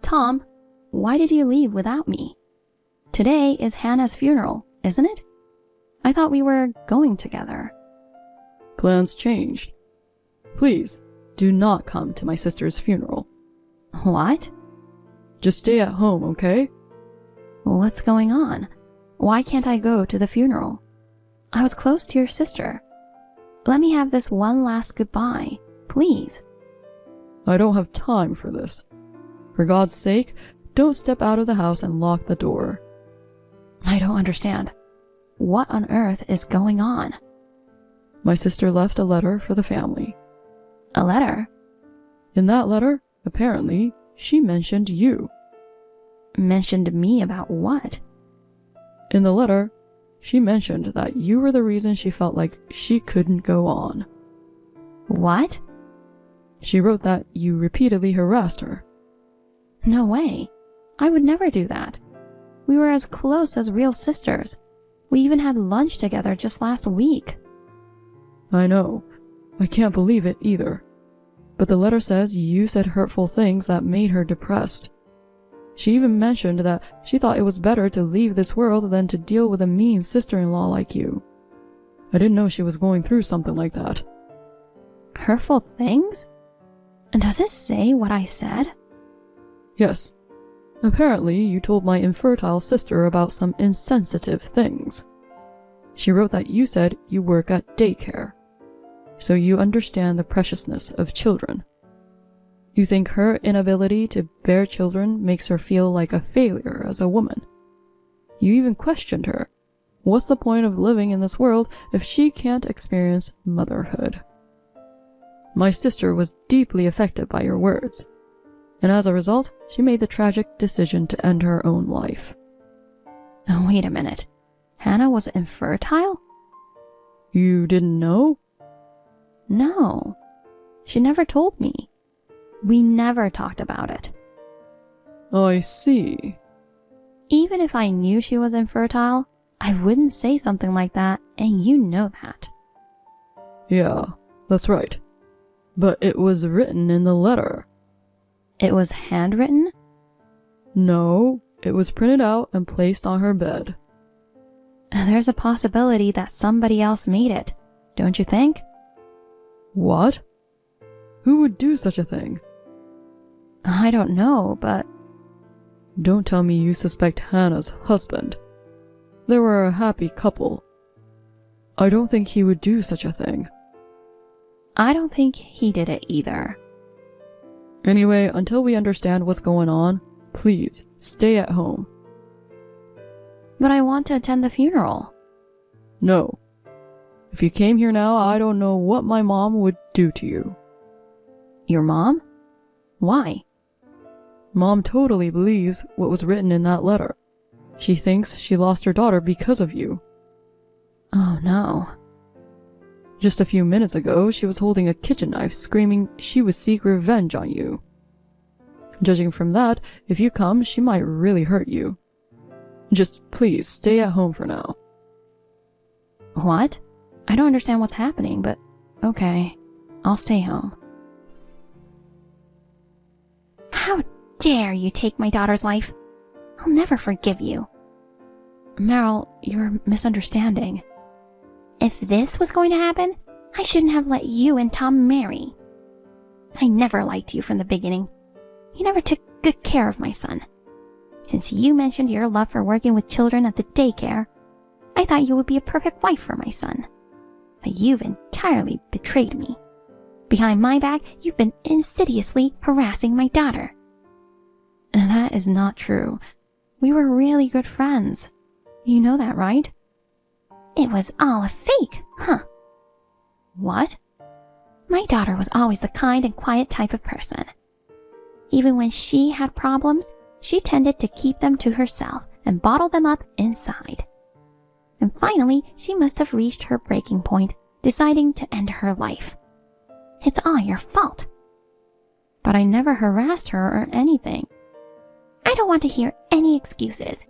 Tom, why did you leave without me? Today is Hannah's funeral, isn't it? I thought we were going together. Plans changed. Please, do not come to my sister's funeral. What? Just stay at home, okay? What's going on? Why can't I go to the funeral? I was close to your sister. Let me have this one last goodbye, please. I don't have time for this. For God's sake, don't step out of the house and lock the door. I don't understand. What on earth is going on? My sister left a letter for the family. A letter? In that letter, apparently, she mentioned you. Mentioned me about what? In the letter, she mentioned that you were the reason she felt like she couldn't go on. What? She wrote that you repeatedly harassed her. No way. I would never do that. We were as close as real sisters. We even had lunch together just last week. I know. I can't believe it either. But the letter says you said hurtful things that made her depressed. She even mentioned that she thought it was better to leave this world than to deal with a mean sister-in-law like you. I didn't know she was going through something like that. Hurtful things? Does it say what I said? Yes. Apparently, you told my infertile sister about some insensitive things. She wrote that you said you work at daycare, so you understand the preciousness of children. You think her inability to bear children makes her feel like a failure as a woman. You even questioned her. What's the point of living in this world if she can't experience motherhood? My sister was deeply affected by your words, and as a result, she made the tragic decision to end her own life. Oh, wait a minute. Hannah was infertile? You didn't know? No. She never told me. We never talked about it. I see. Even if I knew she was infertile, I wouldn't say something like that, and you know that. Yeah, that's right. But it was written in the letter. It was handwritten? No, it was printed out and placed on her bed. There's a possibility that somebody else made it, don't you think? What? Who would do such a thing? I don't know, but... Don't tell me you suspect Hannah's husband. They were a happy couple. I don't think he would do such a thing. I don't think he did it either. Anyway, until we understand what's going on, please, stay at home. But I want to attend the funeral. No. If you came here now, I don't know what my mom would do to you. Your mom? Why? Mom totally believes what was written in that letter. She thinks she lost her daughter because of you. Oh no. Just a few minutes ago, she was holding a kitchen knife, screaming she would seek revenge on you. Judging from that, if you come, she might really hurt you. Just please stay at home for now. What? I don't understand what's happening, but okay. I'll stay home. How dare you take my daughter's life? I'll never forgive you. Meryl, you're misunderstanding. If this was going to happen, I shouldn't have let you and Tom marry. I never liked you from the beginning. You never took good care of my son. Since you mentioned your love for working with children at the daycare, I thought you would be a perfect wife for my son. But you've entirely betrayed me. Behind my back, you've been insidiously harassing my daughter. That is not true. We were really good friends. You know that, right? It was all a fake, huh? What? My daughter was always the kind and quiet type of person. Even when she had problems, she tended to keep them to herself and bottle them up inside. And finally, she must have reached her breaking point, deciding to end her life. It's all your fault. But I never harassed her or anything. I don't want to hear any excuses.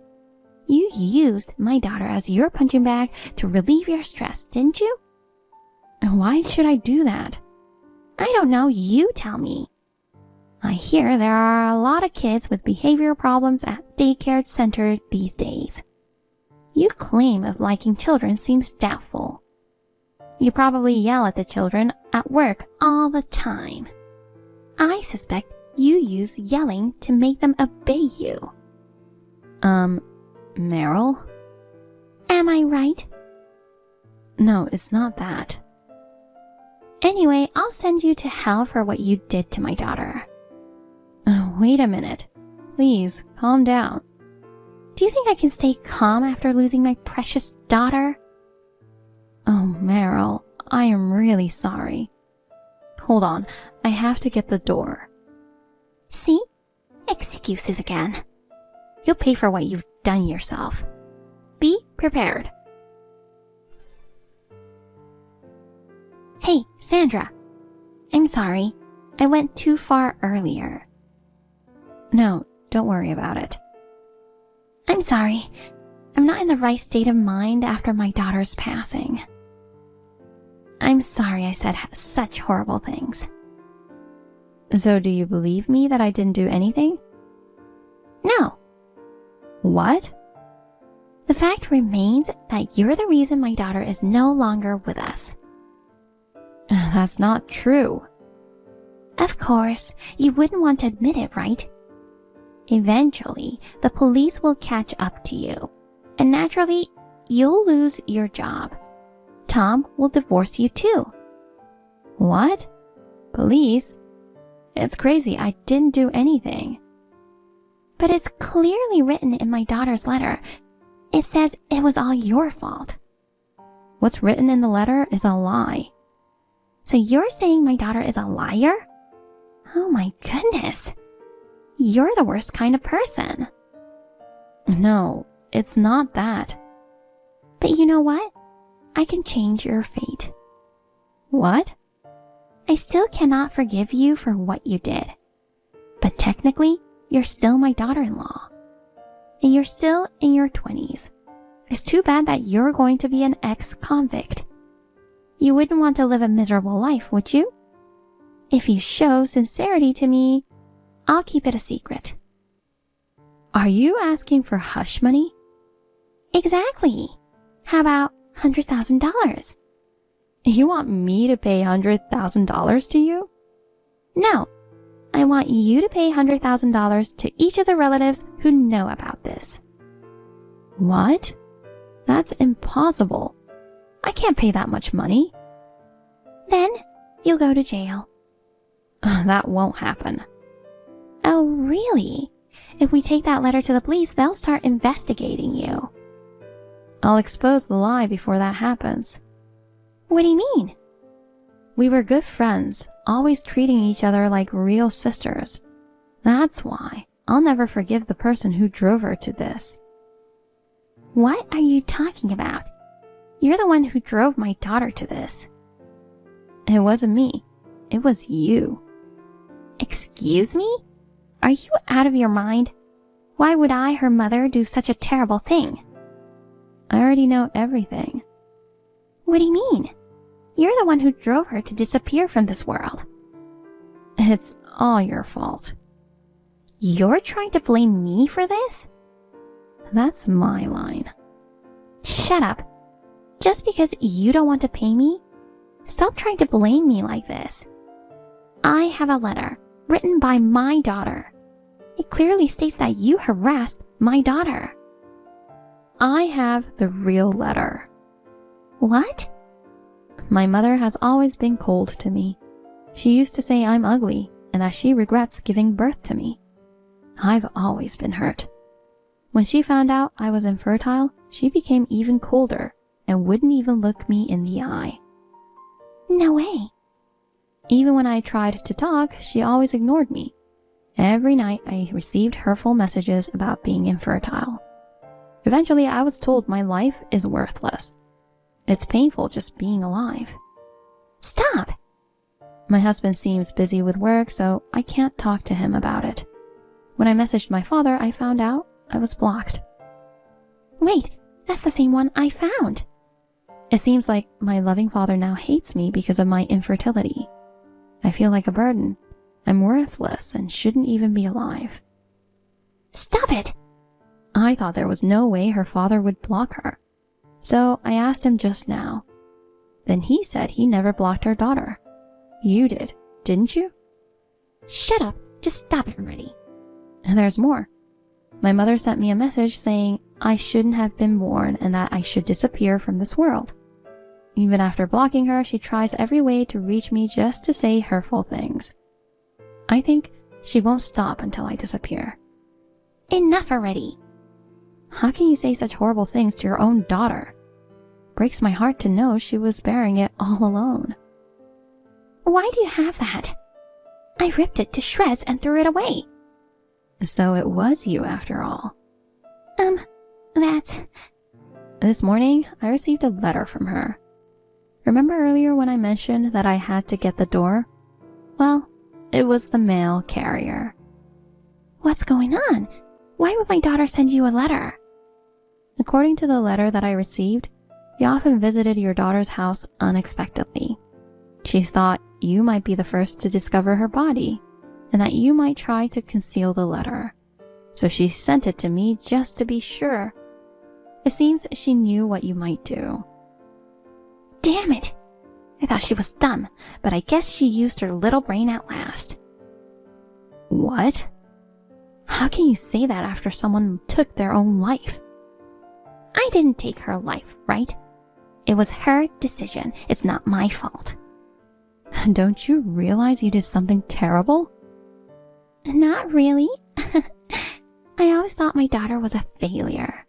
You used my daughter as your punching bag to relieve your stress, didn't you? Why should I do that? I don't know, you tell me. I hear there are a lot of kids with behavior problems at daycare centers these days. Your claim of liking children seems doubtful. You probably yell at the children at work all the time. I suspect you use yelling to make them obey you. Meryl? Am I right? No, it's not that. Anyway, I'll send you to hell for what you did to my daughter. Oh, wait a minute. Please, calm down. Do you think I can stay calm after losing my precious daughter? Oh, Meryl, I am really sorry. Hold on, I have to get the door. See? Excuses again. You'll pay for what you've done yourself. Be prepared. Hey, Sandra. I'm sorry. I went too far earlier. No, don't worry about it. I'm sorry. I'm not in the right state of mind after my daughter's passing. I'm sorry I said such horrible things. So do you believe me that I didn't do anything? No. What? The fact remains that you're the reason my daughter is no longer with us. That's not true. Of course, you wouldn't want to admit it, right? Eventually, the police will catch up to you, and naturally, you'll lose your job. Tom will divorce you too. What? Police? It's crazy, I didn't do anything. But it's clearly written in my daughter's letter. It says it was all your fault. What's written in the letter is a lie. So you're saying my daughter is a liar? Oh my goodness. You're the worst kind of person. No, it's not that. But you know what? I can change your fate. What? I still cannot forgive you for what you did. But technically, you're still my daughter-in-law. And you're still in your 20s. It's too bad that you're going to be an ex-convict. You wouldn't want to live a miserable life, would you? If you show sincerity to me, I'll keep it a secret. Are you asking for hush money? Exactly. How about $100,000? You want me to pay $100,000 to you? No. I want you to pay $100,000 to each of the relatives who know about this. What? That's impossible. I can't pay that much money. Then you'll go to jail. That won't happen. Oh, really? If we take that letter to the police, they'll start investigating you. I'll expose the lie before that happens. What do you mean? We were good friends, always treating each other like real sisters. That's why I'll never forgive the person who drove her to this. What are you talking about? You're the one who drove my daughter to this. It wasn't me. It was you. Excuse me? Are you out of your mind? Why would I, her mother, do such a terrible thing? I already know everything. What do you mean? You're the one who drove her to disappear from this world. It's all your fault. You're trying to blame me for this? That's my line. Shut up. Just because you don't want to pay me? Stop trying to blame me like this. I have a letter written by my daughter. It clearly states that you harassed my daughter. I have the real letter. What? My mother has always been cold to me. She used to say I'm ugly and that she regrets giving birth to me. I've always been hurt. When she found out I was infertile, she became even colder and wouldn't even look me in the eye. No way. Even when I tried to talk, she always ignored me. Every night I received hurtful messages about being infertile. Eventually I was told my life is worthless. It's painful just being alive. Stop! My husband seems busy with work, so I can't talk to him about it. When I messaged my father, I found out I was blocked. Wait, that's the same one I found. It seems like my loving father now hates me because of my infertility. I feel like a burden, I'm worthless and shouldn't even be alive. Stop it! I thought there was no way her father would block her. So I asked him just now. Then he said he never blocked our daughter. You did, didn't you? Shut up. Just stop it already. And there's more. My mother sent me a message saying I shouldn't have been born and that I should disappear from this world. Even after blocking her, she tries every way to reach me just to say hurtful things. I think she won't stop until I disappear. Enough already. How can you say such horrible things to your own daughter? Breaks my heart to know she was bearing it all alone. Why do you have that? I ripped it to shreds and threw it away. So it was you after all. That's... This morning, I received a letter from her. Remember earlier when I mentioned that I had to get the door? Well, it was the mail carrier. What's going on? Why would my daughter send you a letter? According to the letter that I received, you often visited your daughter's house unexpectedly. She thought you might be the first to discover her body, and that you might try to conceal the letter. So she sent it to me just to be sure. It seems she knew what you might do. Damn it! I thought she was dumb, but I guess she used her little brain at last. What? How can you say that after someone took their own life? I didn't take her life, right? It was her decision. It's not my fault. Don't you realize you did something terrible? Not really. I always thought my daughter was a failure.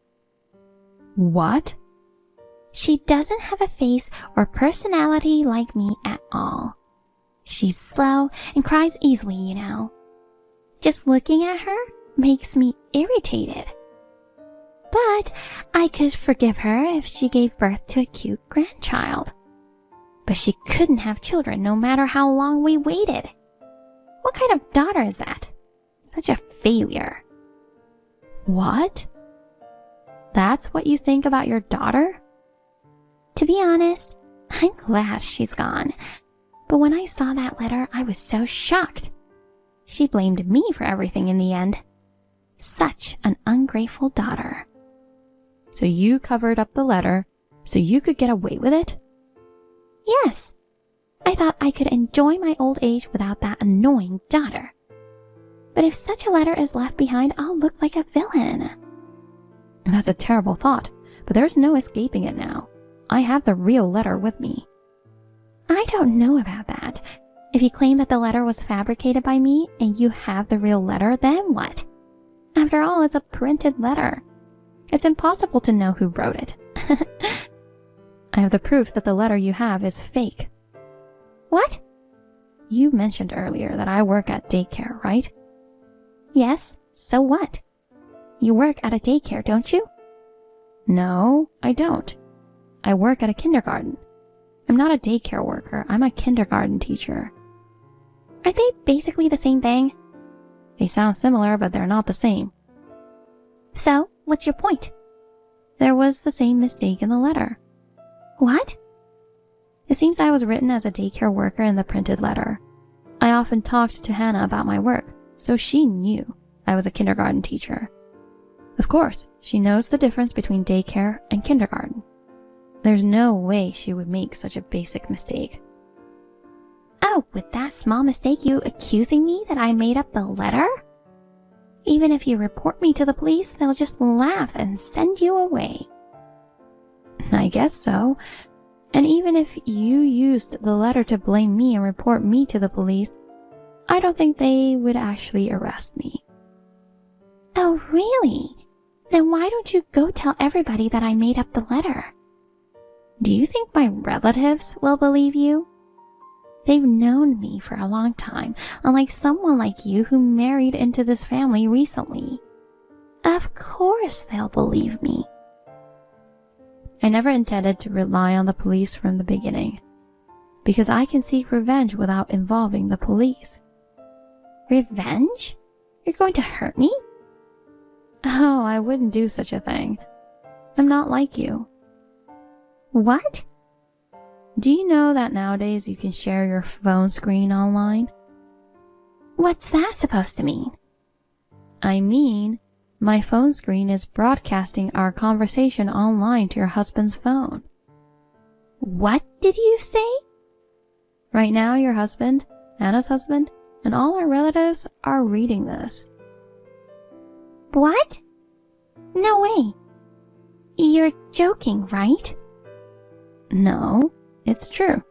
What? She doesn't have a face or personality like me at all. She's slow and cries easily, you know. Just looking at her makes me irritated. But I could forgive her if she gave birth to a cute grandchild. But she couldn't have children no matter how long we waited. What kind of daughter is that? Such a failure. What? That's what you think about your daughter? To be honest, I'm glad she's gone. But when I saw that letter, I was so shocked. She blamed me for everything in the end. Such an ungrateful daughter. So you covered up the letter so you could get away with it? Yes. I thought I could enjoy my old age without that annoying daughter. But if such a letter is left behind, I'll look like a villain. That's a terrible thought, but there's no escaping it now. I have the real letter with me. I don't know about that. If you claim that the letter was fabricated by me and you have the real letter, then what? After all, it's a printed letter. It's impossible to know who wrote it. I have the proof that the letter you have is fake. What? You mentioned earlier that I work at daycare, right? Yes, so what? You work at a daycare, don't you? No, I don't. I work at a kindergarten. I'm not a daycare worker, I'm a kindergarten teacher. Aren't they basically the same thing? They sound similar, but they're not the same. So, what's your point? There was the same mistake in the letter. What? It seems I was written as a daycare worker in the printed letter. I often talked to Hannah about my work, so she knew I was a kindergarten teacher. Of course, she knows the difference between daycare and kindergarten. There's no way she would make such a basic mistake. Oh, with that small mistake you accusing me that I made up the letter? Even if you report me to the police, they'll just laugh and send you away. I guess so. And even if you used the letter to blame me and report me to the police, I don't think they would actually arrest me. Oh, really? Then why don't you go tell everybody that I made up the letter? Do you think my relatives will believe you? They've known me for a long time, unlike someone like you who married into this family recently. Of course they'll believe me. I never intended to rely on the police from the beginning, because I can seek revenge without involving the police. Revenge? You're going to hurt me? Oh, I wouldn't do such a thing. I'm not like you. What? Do you know that nowadays you can share your phone screen online? What's that supposed to mean? I mean, my phone screen is broadcasting our conversation online to your husband's phone. What did you say? Right now, your husband, Hannah's husband, and all our relatives are reading this. What? No way. You're joking, right? No, it's true.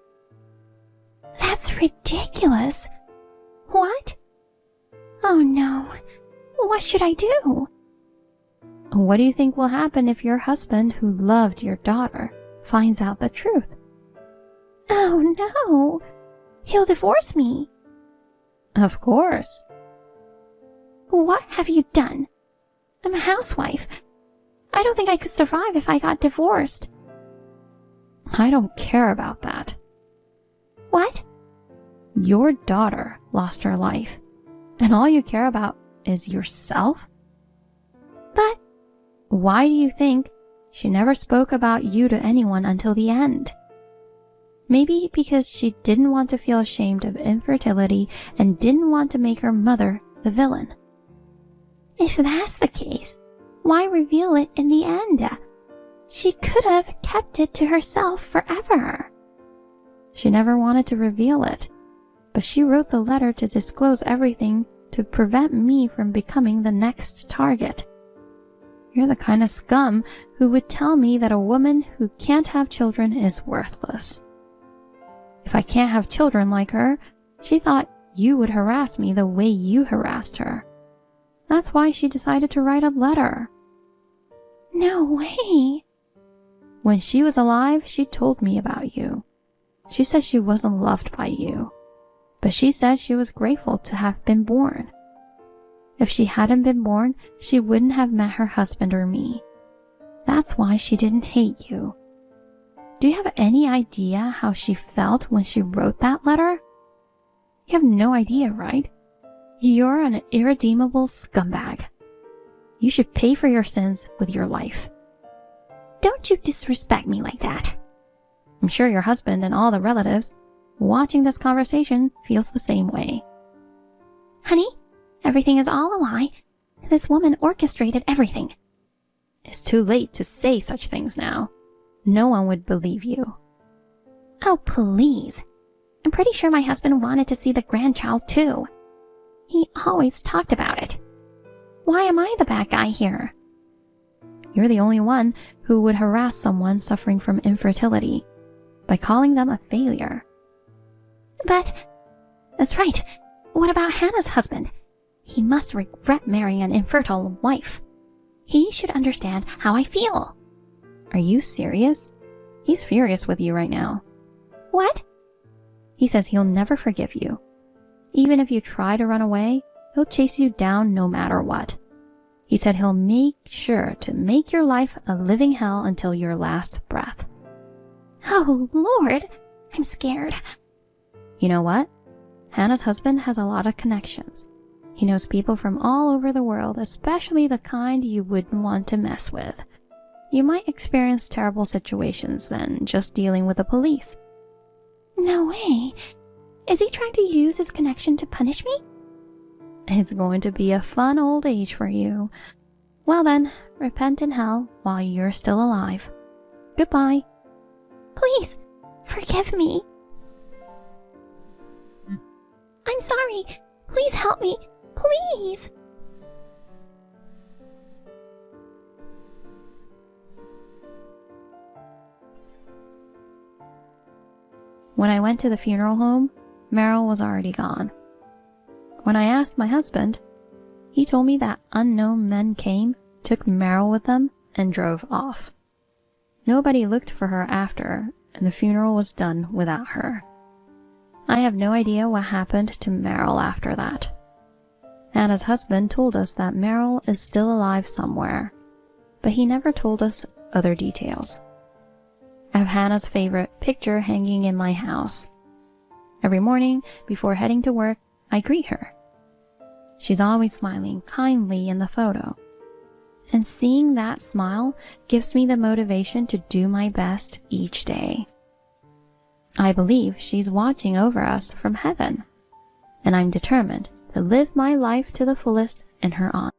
That's ridiculous. What? Oh no. What should I do? What do you think will happen if your husband, who loved your daughter, finds out the truth? Oh no. He'll divorce me. Of course. What have you done? I'm a housewife. I don't think I could survive if I got divorced. I don't care about that. What? Your daughter lost her life, and all you care about is yourself? But why do you think she never spoke about you to anyone until the end? Maybe because she didn't want to feel ashamed of infertility and didn't want to make her mother the villain. If that's the case, why reveal it in the end? She could have kept it to herself forever. She never wanted to reveal it, but she wrote the letter to disclose everything to prevent me from becoming the next target. You're the kind of scum who would tell me that a woman who can't have children is worthless. If I can't have children like her, she thought you would harass me the way you harassed her. That's why she decided to write a letter. No way. When she was alive, she told me about you. She said she wasn't loved by you, but she said she was grateful to have been born. If she hadn't been born, she wouldn't have met her husband or me. That's why she didn't hate you. Do you have any idea how she felt when she wrote that letter? You have no idea, right? You're an irredeemable scumbag. You should pay for your sins with your life. Don't you disrespect me like that. I'm sure your husband and all the relatives watching this conversation feels the same way. Honey, everything is all a lie. This woman orchestrated everything. It's too late to say such things now. No one would believe you. Oh, please. I'm pretty sure my husband wanted to see the grandchild too. He always talked about it. Why am I the bad guy here? You're the only one who would harass someone suffering from infertility by calling them a failure. But, that's right. What about Hannah's husband? He must regret marrying an infertile wife. He should understand how I feel. Are you serious? He's furious with you right now. What? He says he'll never forgive you. Even if you try to run away, he'll chase you down no matter what. He said he'll make sure to make your life a living hell until your last breath. Oh, Lord, I'm scared. You know what? Hannah's husband has a lot of connections. He knows people from all over the world, especially the kind you wouldn't want to mess with. You might experience terrible situations then, just dealing with the police. No way. Is he trying to use his connection to punish me? It's going to be a fun old age for you. Well then, repent in hell while you're still alive. Goodbye. Please, forgive me. I'm sorry. Please help me. Please. When I went to the funeral home, Meryl was already gone. When I asked my husband, he told me that unknown men came, took Meryl with them, and drove off. Nobody looked for her after, and the funeral was done without her. I have no idea what happened to Meryl after that. Hannah's husband told us that Meryl is still alive somewhere, but he never told us other details. I have Hannah's favorite picture hanging in my house. Every morning, before heading to work, I greet her. She's always smiling kindly in the photo. And seeing that smile gives me the motivation to do my best each day. I believe she's watching over us from heaven, and I'm determined to live my life to the fullest in her honor.